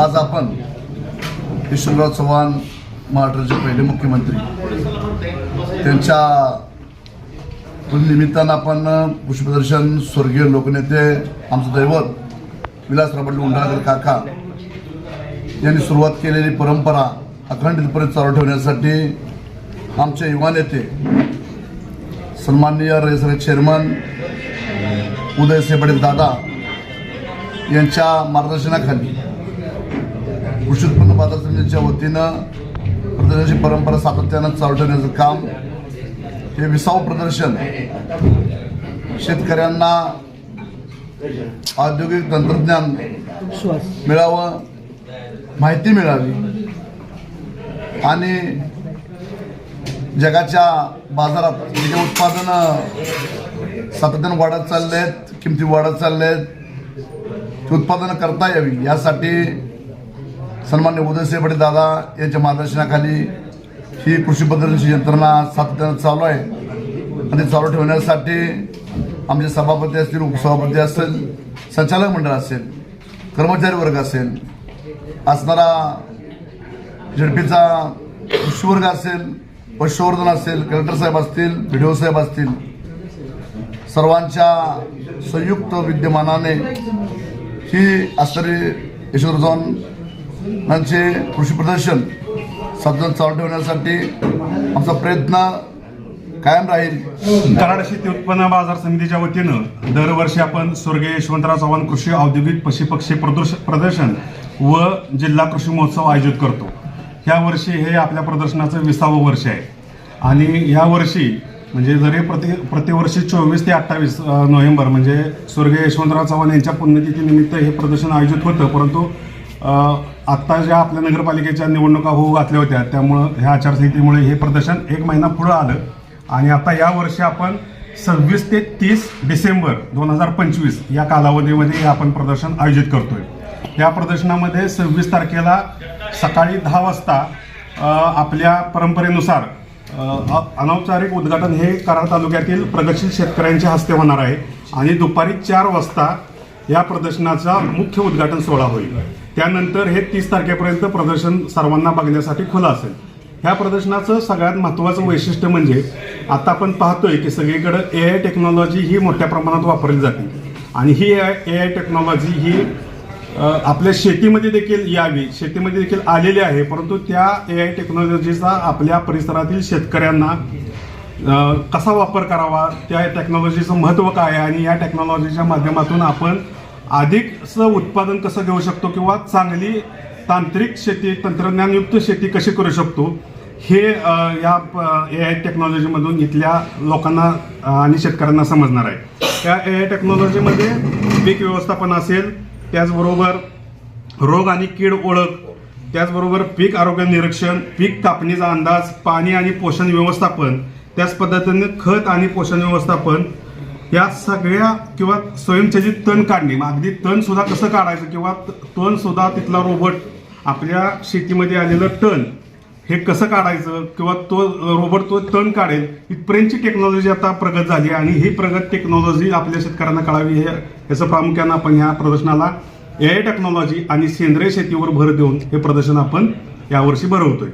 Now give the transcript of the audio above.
आज आपण यशवंतराव चव्हाण महाराष्ट्राचे पहिले मुख्यमंत्री त्यांच्या निमित्तानं आपण पुष्पप्रदर्शन स्वर्गीय लोकनेते आमचं दैवत विलासराव पाटील उंडाळकर काका यांनी सुरुवात केलेली परंपरा अखंडितपणे चालू ठेवण्यासाठी आमचे युवा नेते सन्माननीय रेसर चेअरमन उदयसिंह पाटील दादा यांच्या मार्गदर्शनाखाली कृषी उत्पन्न बाजार समितीच्या वतीनं प्रदर्शनाची परंपरा सातत्यानं चालू ठेवण्याचं काम हे 20वे प्रदर्शन शेतकऱ्यांना औद्योगिक तंत्रज्ञान मिळावं, माहिती मिळावी आणि जगाच्या बाजारात जे उत्पादनं सातत्यानं वाढत चालले आहेत, किमती वाढत चालल्या आहेत, ती उत्पादनं करता यावी यासाठी सन्माननीय उदयसिंह पाटील दादा यांच्या मार्गदर्शनाखाली ही कृषी प्रदर्शनाची यंत्रणा सातत्यानं चालू आहे आणि चालू ठेवण्यासाठी आमचे सभापती असतील, उपसभापती असेल, संचालक मंडळ असेल, कर्मचारी वर्ग असेल, असणारा झडपीचा कृषी वर्ग असेल, पशुसंवर्धन असेल, कलेक्टर साहेब असतील, BDO साहेब असतील, सर्वांच्या संयुक्त विद्यमानाने ही असणारी यशवंतराव चव्हाणांचे कृषी प्रदर्शन सातत्यानं चालू ठेवण्यासाठी आमचा प्रयत्न कायम राहील। कराड शेती उत्पन्न बाजार समितीच्या वतीनं दरवर्षी आपण स्वर्गीय यशवंतराव चव्हाण कृषी औद्योगिक पशुपक्षी प्रदर्शन व जिल्हा कृषी महोत्सव आयोजित करतो। ह्या वर्षी हे आपल्या प्रदर्शनाचं 20वे वर्ष आहे आणि या वर्षी म्हणजे जरी प्रतिवर्षी 24 ते 28 नोव्हेंबर म्हणजे स्वर्गीय यशवंतराव चव्हाण यांच्या पुण्यतिथीनिमित्त हे प्रदर्शन आयोजित होतं, परंतु आत्ता ज्या आपल्या नगरपालिकेच्या निवडणुका होऊ घातल्या होत्या त्यामुळं ह्या आचारसंहितेमुळे हे प्रदर्शन 1 महिना पुढं आलं आणि आता या वर्षी आपण 26 ते 30 डिसेंबर 2025 या कालावधीमध्ये आपण प्रदर्शन आयोजित करतोय। या प्रदर्शनामध्ये 26 तारखेला सकाळी 10 वाजता आपल्या परंपरेनुसार अनौपचारिक उद्घाटन हे कराड तालुक्यातील प्रगतशील शेतकऱ्यांच्या हस्ते होणार आहे आणि दुपारी 4 वाजता या प्रदर्शनाचा मुख्य उद्घाटन सोहळा होईल। त्यानंतर हे 30 तारखेपर्यंत प्रदर्शन सर्वांना बघण्यासाठी खुलं असेल। ह्या प्रदर्शनाचं सगळ्यात महत्त्वाचं वैशिष्ट्य म्हणजे आता आपण पाहतोय की सगळीकडे AI टेक्नॉलॉजी ही मोठ्या प्रमाणात वापरली जाते आणि ही AI टेक्नॉलॉजी ही आपल्या शेतीमध्ये देखील यावी, शेतीमध्ये देखील आलेली आहे, परंतु त्या AI टेक्नॉलॉजीचा आपल्या परिसरातील शेतकऱ्यांना कसा वापर करावा, त्या टेक्नॉलॉजीचं महत्त्व काय आहे आणि या टेक्नॉलॉजीच्या माध्यमातून आपण अधिकचं उत्पादन कसं घेऊ शकतो किंवा चांगली तांत्रिक शेती, तंत्रज्ञानयुक्त शेती कशी करू शकतो हे या AI टेक्नॉलॉजीमधून इथल्या लोकांना आणि शेतकऱ्यांना समजणार आहे। त्या AI टेक्नॉलॉजीमध्ये पीक व्यवस्थापन असेल, त्याचबरोबर रोग आणि कीड ओळख, त्याचबरोबर पीक आरोग्य निरीक्षण, पीक कापणीचा अंदाज, पाणी आणि पोषण व्यवस्थापन, त्याच पद्धतीने खत आणि पोषण व्यवस्थापन, या सगळ्या किंवा स्वयंचलित तण काढणे, अगदी तण सुद्धा कसं काढायचं किंवा तण सुद्धा तिथला रोबोट आपल्या शेतीमध्ये आलेलं तण हे कसं काढायचं किंवा तो रोबोट तो तण काढेल इथपर्यंतची टेक्नॉलॉजी आता प्रगत झाली आणि ही प्रगत टेक्नॉलॉजी आपल्या शेतकऱ्यांना कळावी हे याचं प्रामुख्यानं आपण ह्या प्रदर्शनाला AI टेक्नॉलॉजी आणि सेंद्रिय शेतीवर भर देऊन हे प्रदर्शन आपण यावर्षी भरवतोय।